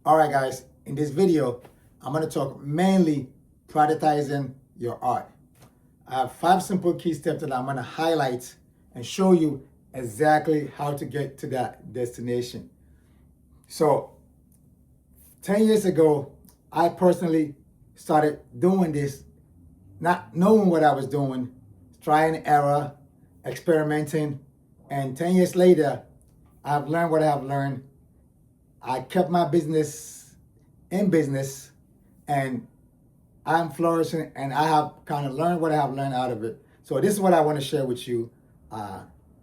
All right, guys, in this video, I'm going to talk mainly productizing your art. I have 5 simple key steps that I'm going to highlight and show you exactly how to get to that destination. So, 10 years ago, I personally started doing this, not knowing what I was doing, trying and error, experimenting, and 10 years later, I've learned what I've learned. I kept my business in business, and I'm flourishing, and I have kind of learned what I have learned out of it. So this is what I want to share with you,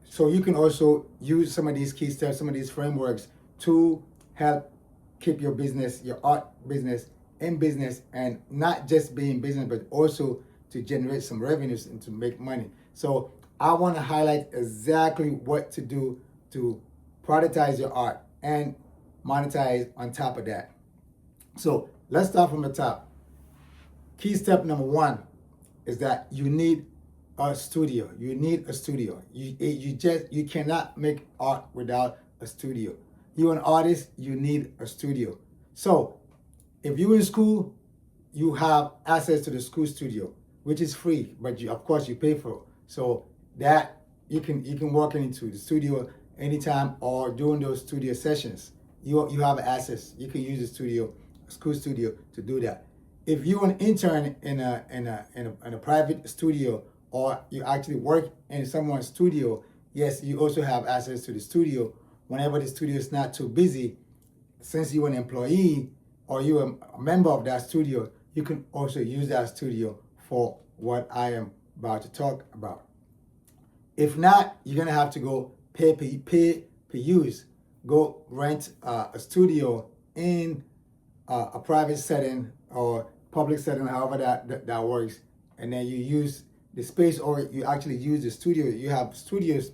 so you can also use some of these key steps, some of these frameworks to help keep your business, your art business, in business, and not just be in business, but also to generate some revenues and to make money. So I want to highlight exactly what to do to productize your art and monetize on top of that. So let's start from the top. Key step number 1 is that you need a studio. You need a studio. You cannot make art without a studio. You're an artist, you need a studio. So if you're in school, you have access to the school studio, which is free, but of course you pay for it. So that you can walk into the studio anytime, or during those studio sessions, you have access. You can use the school studio, to do that. If you're an intern in a private studio, or you actually work in someone's studio, yes, you also have access to the studio whenever the studio is not too busy. Since you're an employee or you're a member of that studio, you can also use that studio for what I am about to talk about. If not, you're gonna have to go pay per use. Go rent a studio in a private setting or public setting, however that works, and then you use the space, or you actually use the studio. You have studios,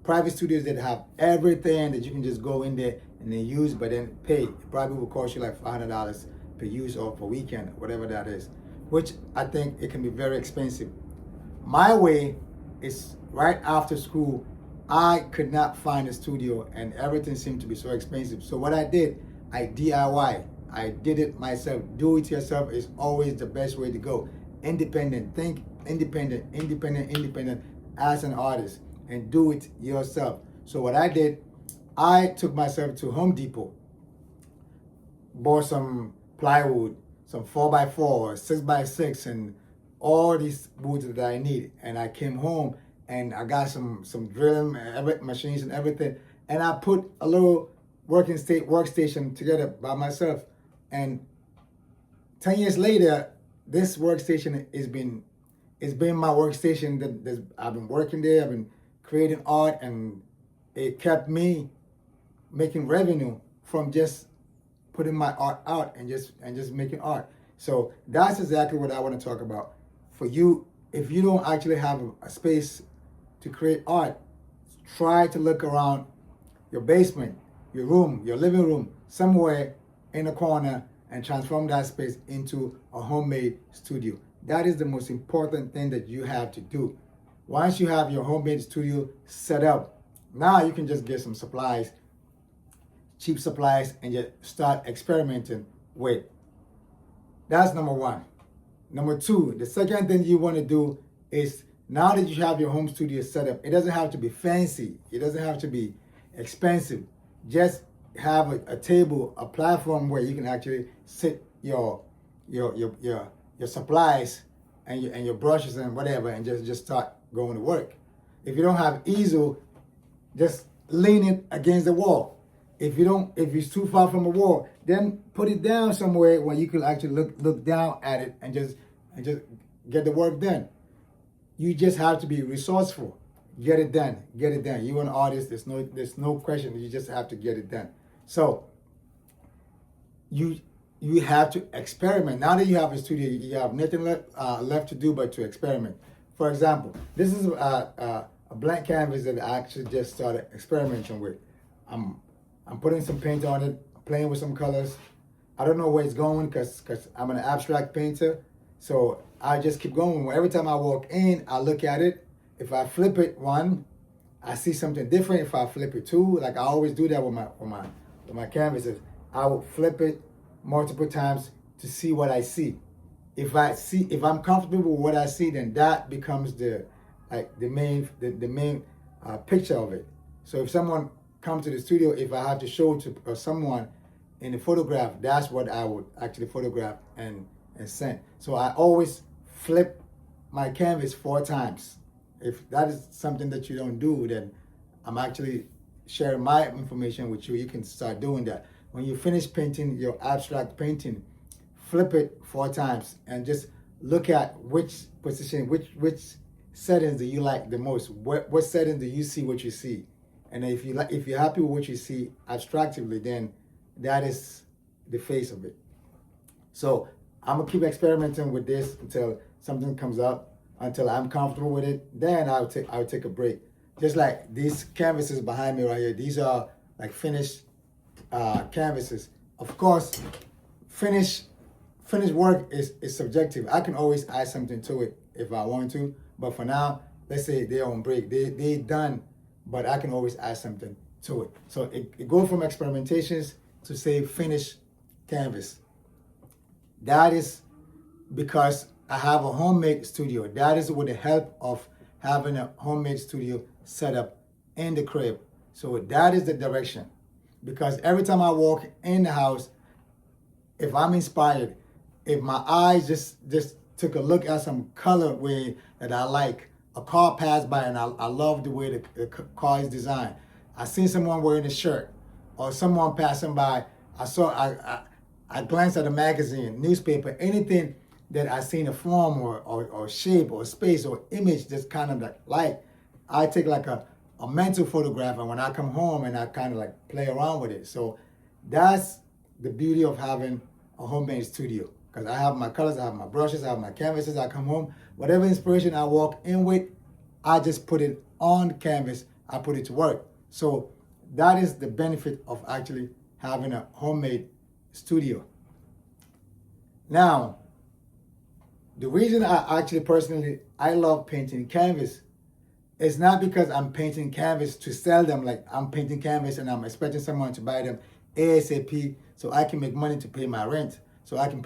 private studios, that have everything that you can just go in there and then use, but then pay. It probably will cost you like $500 per use or per weekend, whatever that is, which I think it can be very expensive. My way is right after school. I could not find a studio and everything seemed to be so expensive. So what I did, I DIY. I did it myself. Do it yourself is always the best way to go. Independent. Think independent as an artist, and do it yourself. So what I did, I took myself to Home Depot, bought some plywood, some 4x4, 6x6, and all these woods that I need. And I came home and I got some drilling machines and everything. And I put a little workstation together by myself. And 10 years later, this workstation it's been my workstation that I've been working there. I've been creating art, and it kept me making revenue from just putting my art out and just making art. So that's exactly what I want to talk about. For you, if you don't actually have a space to create art, try to look around your basement, your room, your living room, somewhere in a corner, and transform that space into a homemade studio. That is the most important thing that you have to do. Once you have your homemade studio set up, now you can just get some supplies, cheap supplies, and just start experimenting with. That's number 1. Number 2, the second thing you want to do is, now that you have your home studio set up, it doesn't have to be fancy. It doesn't have to be expensive. Just have a table, a platform where you can actually sit your supplies and your brushes and whatever, and just start going to work. If you don't have easel, just lean it against the wall. If it's too far from the wall, then put it down somewhere where you can actually look down at it and just get the work done. You just have to be resourceful. Get it done. You're an artist. There's no question. You just have to get it done. So you have to experiment. Now that you have a studio, you have nothing left to do but to experiment. For example, this is a blank canvas that I actually just started experimenting with. I'm putting some paint on it, playing with some colors. I don't know where it's going because I'm an abstract painter. So I just keep going. Every time I walk in, I look at it. If I flip it 1, I see something different. If I flip it 2, like I always do that with my canvases. I will flip it multiple times to see what I see. If I'm comfortable with what I see, then that becomes the main picture of it. So if someone comes to the studio, if I have to show to someone in the photograph, that's what I would actually photograph and send. So I always flip my canvas 4 times. If that is something that you don't do, then I'm actually sharing my information with you. You can start doing that. When you finish painting your abstract painting, flip it 4 times and just look at which position, which settings do you like the most. What settings do you see what you see? And if you're happy with what you see abstractively, then that is the face of it. So I'm gonna keep experimenting with this until something comes up, until I'm comfortable with it. Then I'll take a break. Just like these canvases behind me right here, these are like finished canvases. Of course, finished work is subjective. I can always add something to it if I want to, but for now, let's say they're on break. They done, but I can always add something to it. So it goes from experimentations to say finished canvas. That is because I have a homemade studio. That is with the help of having a homemade studio set up in the crib. So that is the direction. Because every time I walk in the house, if I'm inspired, if my eyes just took a look at some colorway that I like, a car passed by and I love the way the car is designed. I seen someone wearing a shirt, or someone passing by. I glanced at a magazine, newspaper, anything that I seen a form or shape or space or image that's kind of like I take like a mental photograph, and when I come home and I kind of like play around with it. So that's the beauty of having a homemade studio, because I have my colors, I have my brushes, I have my canvases. I come home, whatever inspiration I walk in with, I just put it on the canvas, I put it to work. So that is the benefit of actually having a homemade studio. Now, the reason I actually personally, I love painting canvas, it's not because I'm painting canvas to sell them, like I'm painting canvas and I'm expecting someone to buy them ASAP so I can make money to pay my rent, so I can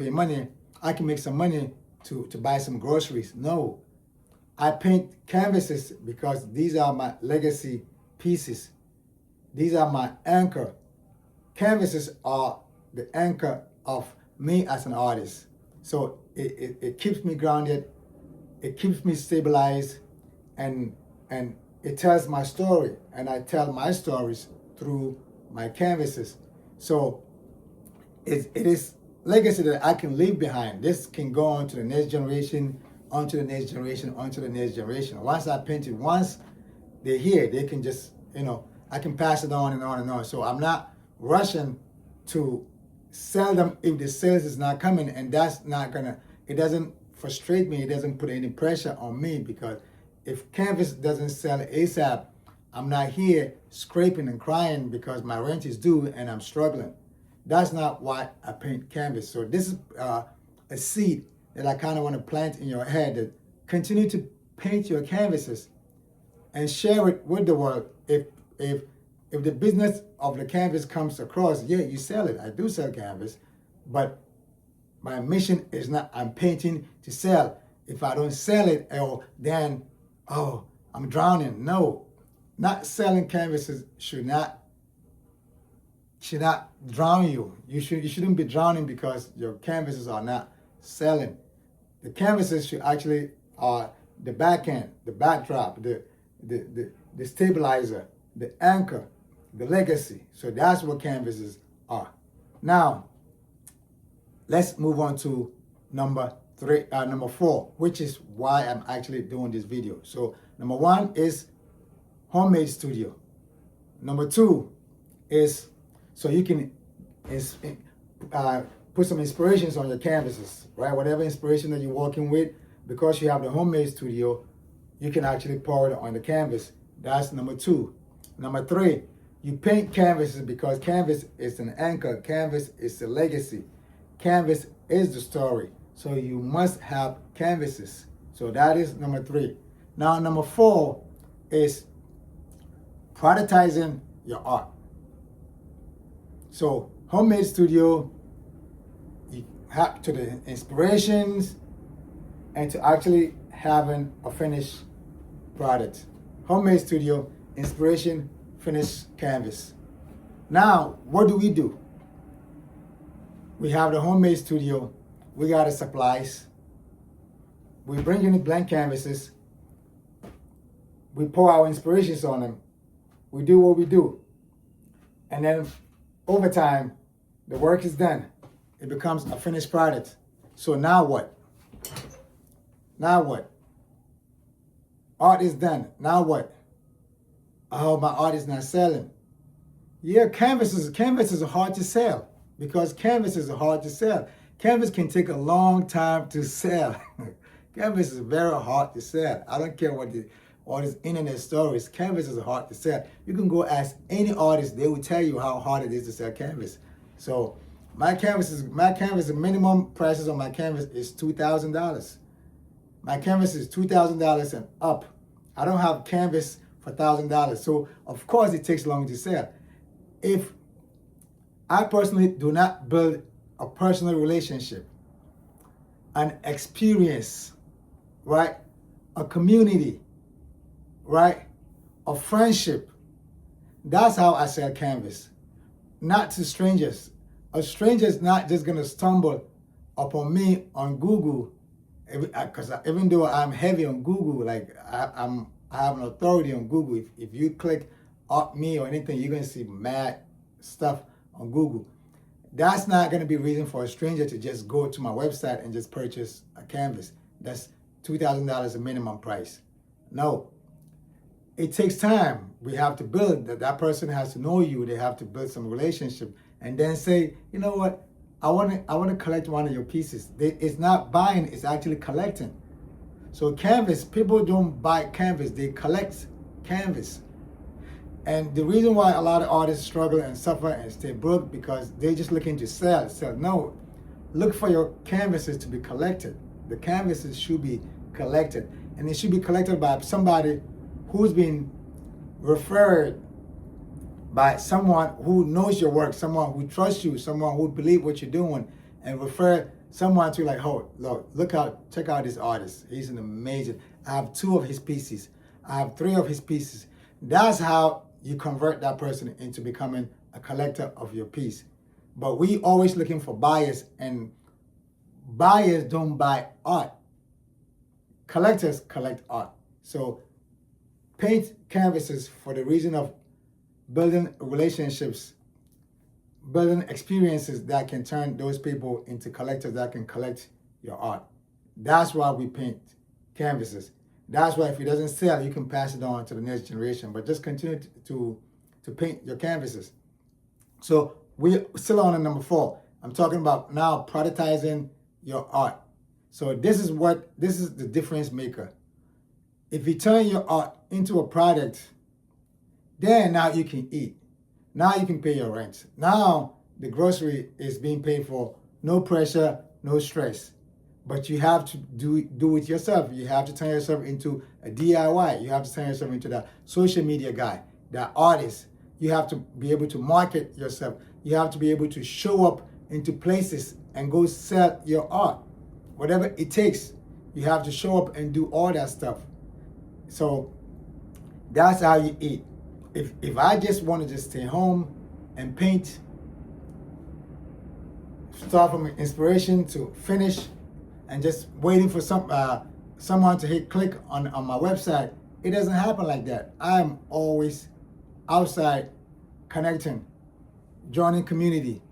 make some money to buy some groceries. No, I paint canvases because these are my legacy pieces. These are my anchor. Canvases are the anchor of me as an artist. So it keeps me grounded, it keeps me stabilized, and it tells my story, and I tell my stories through my canvases. So it is legacy that I can leave behind. This can go on to the next generation, onto the next generation, onto the next generation. Once I paint it, once they're here, they can just, I can pass it on and on and on. So I'm not rushing to sell them if the sales is not coming, and that's not gonna, it doesn't frustrate me, it doesn't put any pressure on me, because if canvas doesn't sell ASAP, I'm not here scraping and crying because my rent is due and I'm struggling. That's not why I paint canvas. So this is a seed that I kind of want to plant in your head, that continue to paint your canvases and share it with the world. If the business of the canvas comes across, yeah, you sell it. I do sell canvas, but my mission is not, I'm painting to sell. If I don't sell it, then I'm drowning. No, not selling canvases should not drown you. You shouldn't be drowning because your canvases are not selling. The canvases should actually are the back end, the backdrop, the stabilizer, the anchor, the legacy. So that's what canvases are. Now, let's move on to number 4, which is why I'm actually doing this video. So number 1 is homemade studio. Number 2 is so you can put some inspirations on your canvases, right? Whatever inspiration that you're working with, because you have the homemade studio, you can actually pour it on the canvas. That's number 2. Number 3, you paint canvases because canvas is an anchor. Canvas is the legacy. Canvas is the story. So you must have canvases. So that is number 3. Now, number 4 is productizing your art. So Homemade studio, you have to the inspirations and to actually having a finished product. Homemade studio, inspiration, finished canvas. Now, what do? We have the homemade studio, we got the supplies, we bring in the blank canvases, we pour our inspirations on them, we do what we do. And then over time, the work is done. It becomes a finished product. So now what? Now what? Art is done. Now what? Oh, my art is not selling. Yeah, canvases are hard to sell because canvases are hard to sell. Canvas can take a long time to sell. Canvas is very hard to sell. I don't care what all these internet stories. Canvases are hard to sell. You can go ask any artist; they will tell you how hard it is to sell canvas. So my canvas, the minimum prices on my canvas is $2,000. My canvas is $2,000 and up. I don't have canvas for $1,000. So of course it takes long to sell. If I personally do not build a personal relationship, an experience, right? A community, right? A friendship. That's how I sell canvas. Not to strangers. A stranger is not just gonna stumble upon me on Google, because even though I'm heavy on Google, like I have an authority on Google. If you click up me or anything, you're gonna see mad stuff on Google. That's not gonna be a reason for a stranger to just go to my website and just purchase a canvas. That's $2,000 a minimum price. No, it takes time. We have to build that person has to know you. They have to build some relationship and then say, you know what, I want to collect one of your pieces. It's not buying, it's actually collecting. So canvas, people don't buy canvas, they collect canvas. And the reason why a lot of artists struggle and suffer and stay broke because they're just looking to sell. No, look for your canvases to be collected. The canvases should be collected. And it should be collected by somebody who's been referred by someone who knows your work, someone who trusts you, someone who believes what you're doing, and refer someone to like, oh, look out, check out this artist. He's an amazing. I have 2 of his pieces. I have 3 of his pieces. That's how you convert that person into becoming a collector of your piece. But we always looking for buyers, and buyers don't buy art. Collectors collect art. So paint canvases for the reason of building relationships, building experiences that can turn those people into collectors that can collect your art. That's why we paint canvases. That's why if it doesn't sell, you can pass it on to the next generation, but just continue to paint your canvases. So we're still on number 4. I'm talking about now productizing your art. So this is the difference maker. If you turn your art into a product, then now you can eat. Now you can pay your rent. Now the grocery is being paid for. No pressure, no stress. But you have to do it yourself. You have to turn yourself into a DIY. You have to turn yourself into that social media guy, that artist. You have to be able to market yourself. You have to be able to show up into places and go sell your art. Whatever it takes, you have to show up and do all that stuff. So that's how you eat. If I just want to just stay home and paint, start from inspiration to finish, and just waiting for someone to hit click on my website, it doesn't happen like that. I'm always outside connecting, joining community,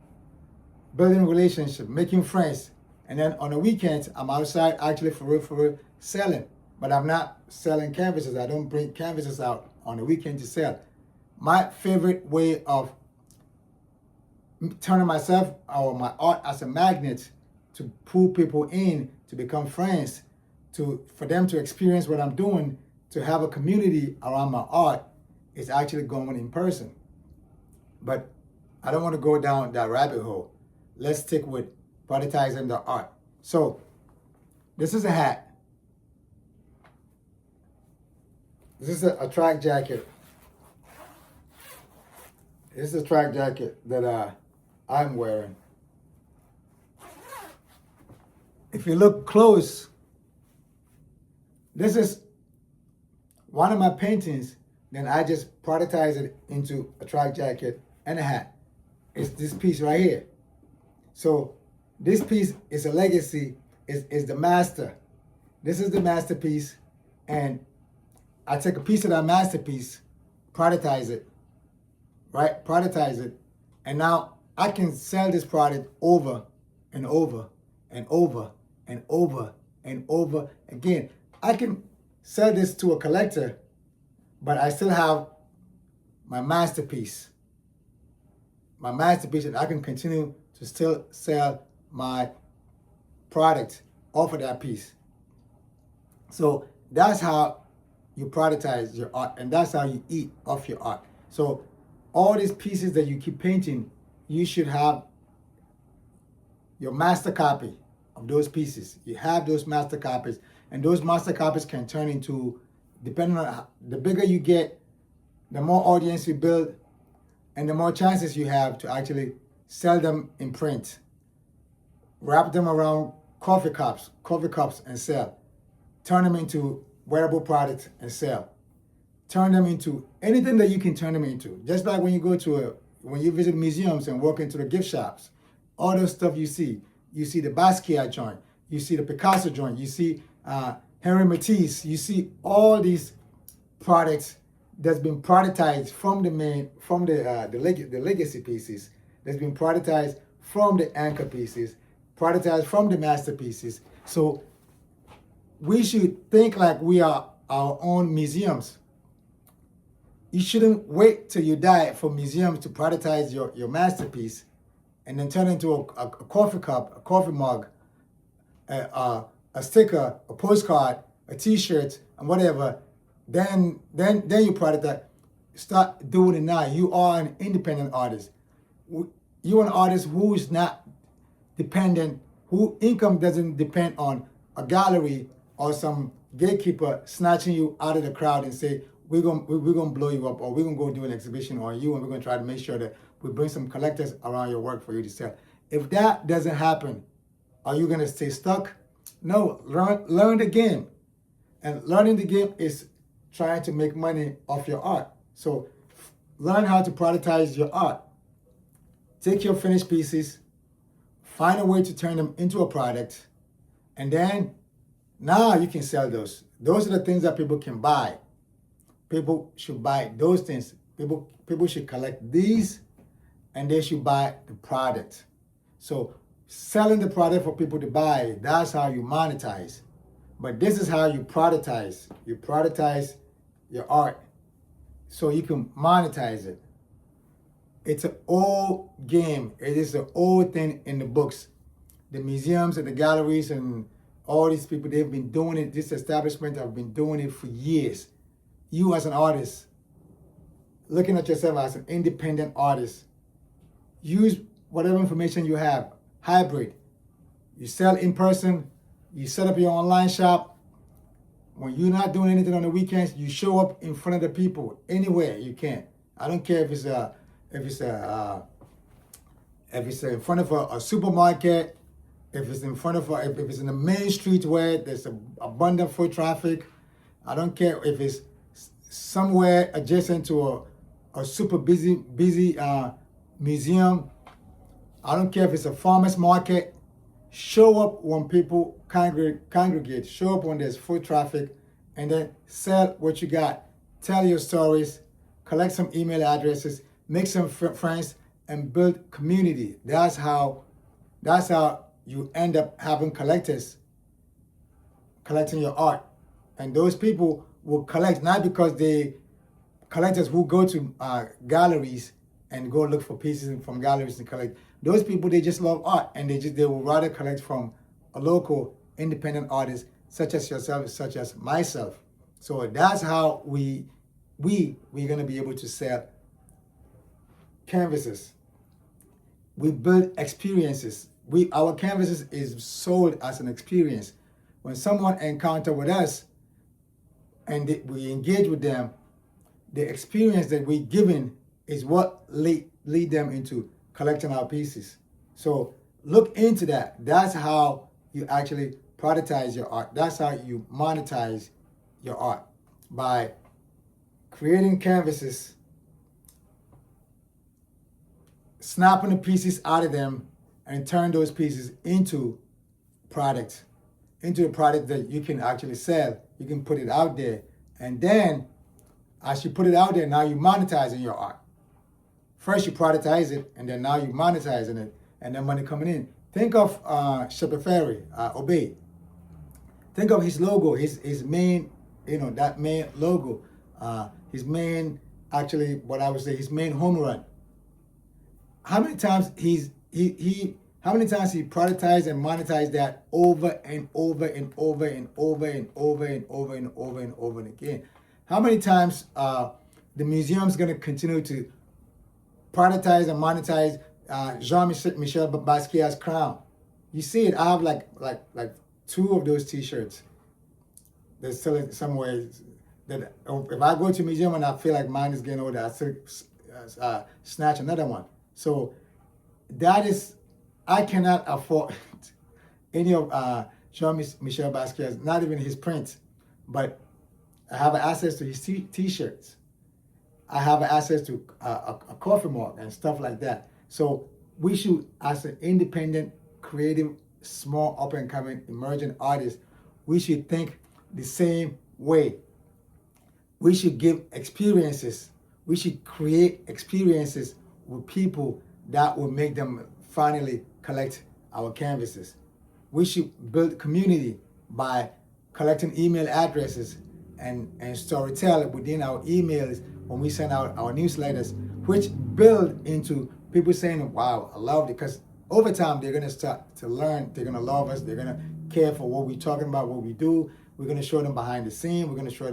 building relationship, making friends. And then on the weekends, I'm outside actually for real selling. But I'm not selling canvases. I don't bring canvases out on the weekend to sell. My favorite way of turning myself or my art as a magnet to pull people in, to become friends, for them to experience what I'm doing, to have a community around my art, is actually going in person. But I don't want to go down that rabbit hole. Let's stick with productizing the art. So this is a hat. This is a track jacket. This is a track jacket that I'm wearing. If you look close, this is one of my paintings. Then I just productize it into a track jacket and a hat. It's this piece right here. So this piece is a legacy, is the master. This is the masterpiece, and I take a piece of that masterpiece, productize it, right? Productize it, and now I can sell this product over and over and over and over and over again. I can sell this to a collector, but I still have my masterpiece. My masterpiece, and I can continue to still sell my product off of that piece. So that's how you productize your art, and that's how you eat off your art. So all these pieces that you keep painting, you should have your master copy of those pieces. You have those master copies, and those master copies can turn into, depending on how, the bigger you get, the more audience you build, and the more chances you have to actually sell them in print. Wrap them around coffee cups and sell. Turn them into wearable products and sell. Turn them into anything that you can turn them into. Just like when you go to when you visit museums and walk into the gift shops, all those stuff you see the Basquiat joint, you see the Picasso joint, you see Henry Matisse, you see all these products that's been productized from the legacy pieces, that's been productized from the anchor pieces, productized from the masterpieces. So we should think like we are our own museums. You shouldn't wait till you die for museums to productize your masterpiece and then turn it into a coffee cup, a coffee mug, a sticker, a postcard, a t-shirt, and whatever. Then you productize. Start doing it now. You are an independent artist. You're an artist who is not dependent, whose income doesn't depend on a gallery or some gatekeeper snatching you out of the crowd and say, we're gonna blow you up, or we're gonna go do an exhibition on you, and we're gonna try to make sure that we bring some collectors around your work for you to sell. If that doesn't happen, are you gonna stay stuck? No, learn the game. And learning the game is trying to make money off your art. So learn how to productize your art. Take your finished pieces, find a way to turn them into a product, and then now you can sell those. Those are the things that people can buy. People should buy those things. People should collect these, and they should buy the product. So selling the product for people to buy, that's how you monetize. But this is how you productize. You productize your art so you can monetize it. It's an old game. It is an old thing in the books. The museums and the galleries and all these people, they've been doing it. This establishment have been doing it for years. You as an artist, looking at yourself as an independent artist, use whatever information you have, hybrid. You sell in person, you set up your online shop. When you're not doing anything on the weekends, you show up in front of the people anywhere you can. I don't care if it's in front of a supermarket, if it's in front of if it's in the main street where there's abundant foot traffic. I don't care if it's somewhere adjacent to a super busy museum. I don't care if it's a farmer's market. Show up when people congregate. Show up when there's foot traffic, and then sell what you got. Tell your stories. Collect some email addresses. Make some friends and build community. That's how you end up having collectors collecting your art, and those people will collect not because collectors who go to galleries and go look for pieces from galleries and collect. Those people, they just love art, and they will rather collect from a local independent artist such as yourself, such as myself. So that's how we're gonna be able to sell canvases. We build experiences. Our canvases is sold as an experience. When someone encounter with us and we engage with them, the experience that we're giving is what lead them into collecting our pieces. So look into that. That's how you actually productize your art. That's how you monetize your art, by creating canvases, snapping the pieces out of them, and turn those pieces into product, into a product that you can actually sell. You can put it out there, and then as you put it out there, now you're monetizing your art. First you productize it, and then now you're monetizing it, and then money coming in. Think of Shepherd Ferry, Obey. Think of his logo, his main, that main logo, his main, actually, what I would say, his main home run. How many times how many times he productized and monetized that over and over and over and over and over and over and over and over and again? How many times the museum's gonna continue to productize and monetize Jean-Michel Basquiat's crown? You see it. I have like 2 of those T-shirts. They're still somewhere. That if I go to a museum and I feel like mine is getting older, I still snatch another one. So that is, I cannot afford any of Jean-Michel Basquiat's, not even his prints, but I have access to his T-shirts. I have access to a coffee mug and stuff like that. So we should, as an independent, creative, small, up-and-coming, emerging artist, we should think the same way. We should give experiences. We should create experiences with people that will make them finally collect our canvases. We should build community by collecting email addresses and storytell within our emails when we send out our newsletters, which build into people saying, wow, I love it. Because over time, they're going to start to learn. They're going to love us. They're going to care for what we're talking about, what we do. We're going to show them behind the scene. We're going to show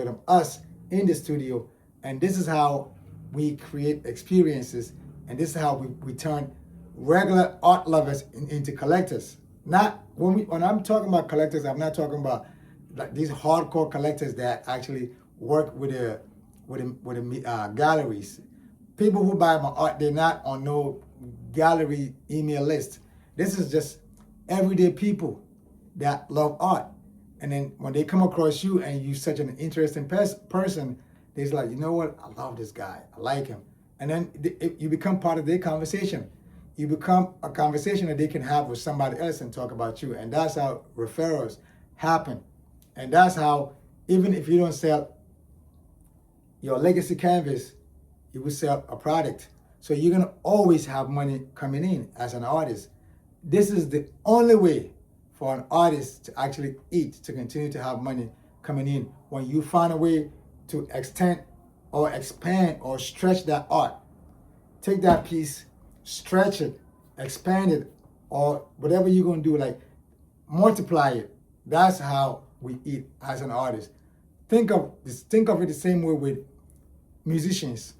them us in the studio. And this is how we create experiences. And this is how we turn regular art lovers into collectors. Not when I'm talking about collectors, I'm not talking about like these hardcore collectors that actually work with the galleries. People who buy my art, they're not on no gallery email list. This is just everyday people that love art. And then when they come across you and you're such an interesting person, they're like, you know what? I love this guy. I like him. And then you become part of their conversation. You become a conversation that they can have with somebody else and talk about you. And that's how referrals happen. And that's how, even if you don't sell your legacy canvas, you will sell a product. So you're gonna always have money coming in as an artist. This is the only way for an artist to actually eat, to continue to have money coming in, when you find a way to extend or expand or stretch that art. Take that piece, stretch it, expand it, or whatever you're gonna do, like multiply it. That's how we eat as an artist. Think of it the same way with musicians.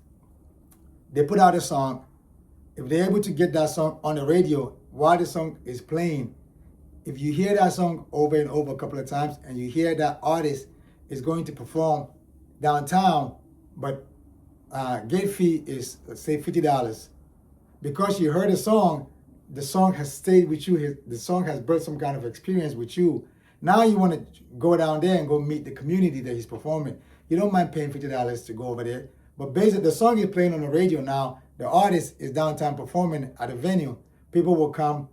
They put out a song. If they're able to get that song on the radio while the song is playing, if you hear that song over and over a couple of times and you hear that artist is going to perform downtown, but gate fee is, let's say, $50. Because you heard the song has stayed with you, the song has built some kind of experience with you. Now you want to go down there and go meet the community that he's performing. You don't mind paying $50 to go over there. But basically, the song is playing on the radio now. The artist is downtown performing at a venue. People will come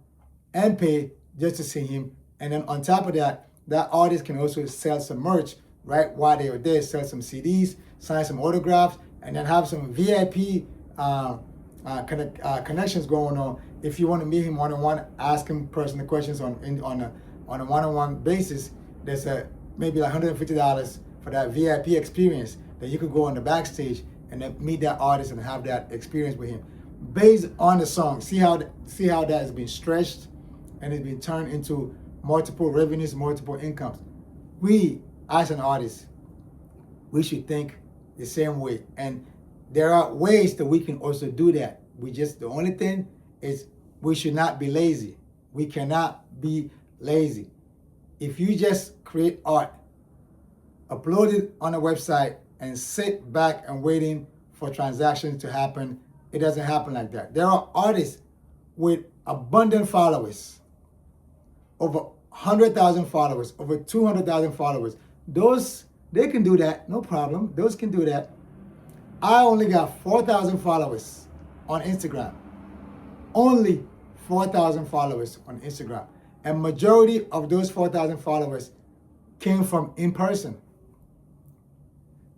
and pay just to see him. And then on top of that, that artist can also sell some merch right while they are there, sell some CDs, sign some autographs, and then have some VIP connections going on. If you want to meet him one-on-one, ask him personal questions on a one-on-one basis, there's maybe like $150 for that VIP experience that you could go on the backstage and then meet that artist and have that experience with him based on the song. See how that has been stretched and it's been turned into multiple revenues, multiple incomes. We, as an artist, we should think the same way. And there are ways that we can also do that. The only thing is we should not be lazy. We cannot be lazy. If you just create art, upload it on a website, and sit back and waiting for transactions to happen, it doesn't happen like that. There are artists with abundant followers, over 100,000 followers, over 200,000 followers. Those, they can do that, no problem. Those can do that. I only got 4,000 followers on Instagram. Only 4,000 followers on Instagram. And majority of those 4,000 followers came from in person.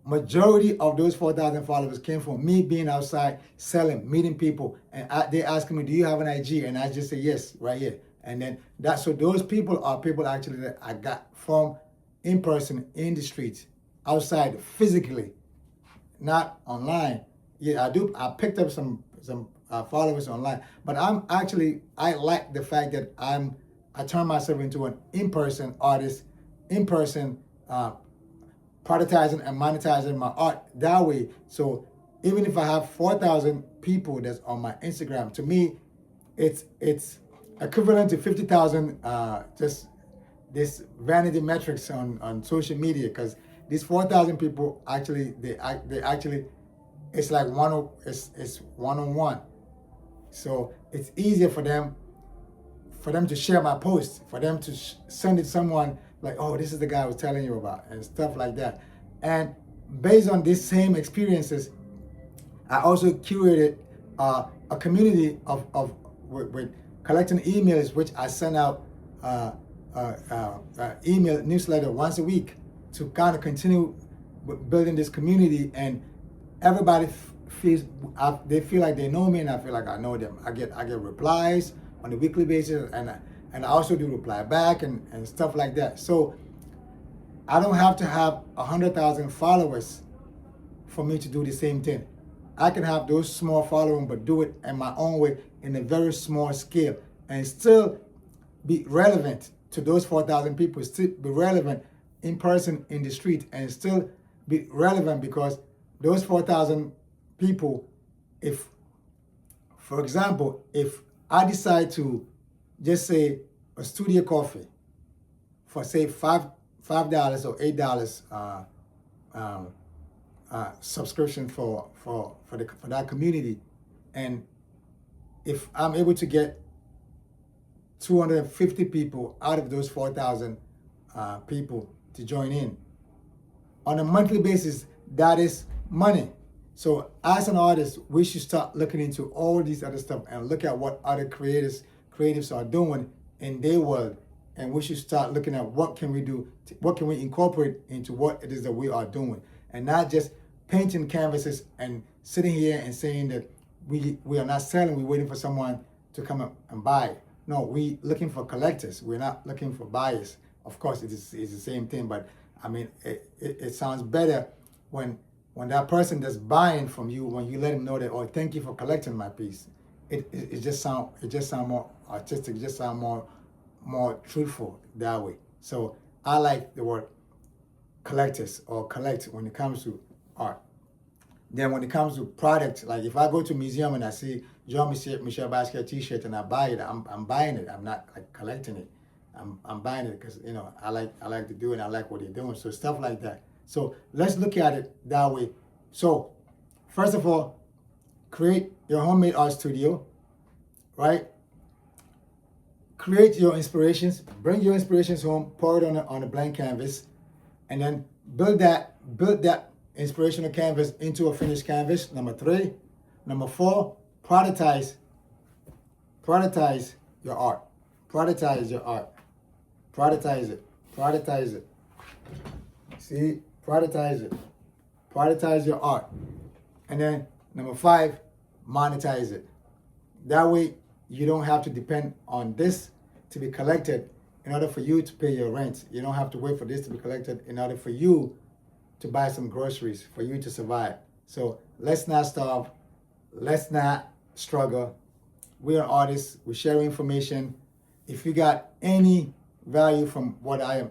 Majority of those 4,000 followers came from me being outside, selling, meeting people. And they asking me, do you have an IG? And I just say, yes, right here. And then so those people are people actually that I got from in person, in the streets, outside, physically, not online. Yeah, I picked up some followers online, but I like the fact that I turn myself into an in-person artist, in-person productizing and monetizing my art that way. So even if I have 4,000 people that's on my Instagram, to me, it's equivalent to 50,000 just this vanity metrics on social media, because these 4,000 people actually they actually it's like it's one-on-one. So it's easier for them to share my post, for them to send it to someone like, oh, this is the guy I was telling you about, and stuff like that. And based on these same experiences, I also curated a community with collecting emails, which I send out email newsletter once a week to kind of continue building this community. And everybody they feel like they know me, and I feel like I know them. I get replies on a weekly basis, and I also do reply back and stuff like that. So I don't have to have 100,000 followers for me to do the same thing. I can have those small following, but do it in my own way, in a very small scale, and still be relevant to those 4,000 people, still be relevant in person in the street, and still be relevant because those 4,000 people, if, for example, if I decide to just say a studio coffee for say $5 or $8 subscription for that community, and if I'm able to get 250 people out of those 4,000 people to join in on a monthly basis, that is money. So as an artist, we should start looking into all these other stuff and look at what other creatives are doing in their world, and we should start looking at what can we do, what can we incorporate into what it is that we are doing, and not just painting canvases and sitting here and saying that we are not selling, we're waiting for someone to come up and buy. No, we looking for collectors. We're not looking for buyers. Of course, it's the same thing, but I mean, it sounds better when that person that's buying from you, when you let them know that, oh, thank you for collecting my piece. It just sound more artistic. It just sound more truthful that way. So I like the word collectors or collect when it comes to art. Then when it comes to product, like if I go to a museum and I see Jean-Michel Basquiat t-shirt and I buy it, I'm buying it. I'm not like collecting it. I'm buying it because I like to do it. I like what they're doing. So stuff like that. So let's look at it that way. So first of all, create your homemade art studio, right? Create your inspirations. Bring your inspirations home. Pour it on a blank canvas, and then build that inspirational canvas into a finished canvas. Number 3. Number 4, productize your art. Productize your art. Productize it. See, productize it. Productize your art. And then number 5, monetize it. That way you don't have to depend on this to be collected in order for you to pay your rent. You don't have to wait for this to be collected in order for you to buy some groceries, for you to survive. So let's not starve. Let's not struggle. We are artists. We share information. If you got any value from what I am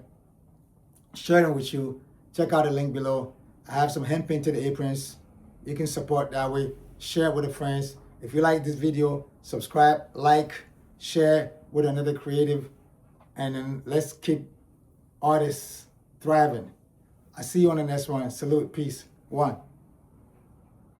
sharing with you, check out the link below. I have some hand painted aprons. You can support that way. Share it with your friends. If you like this video, subscribe, like, share with another creative, and then let's keep artists thriving. I see you on the next one. Salute. Peace. 1.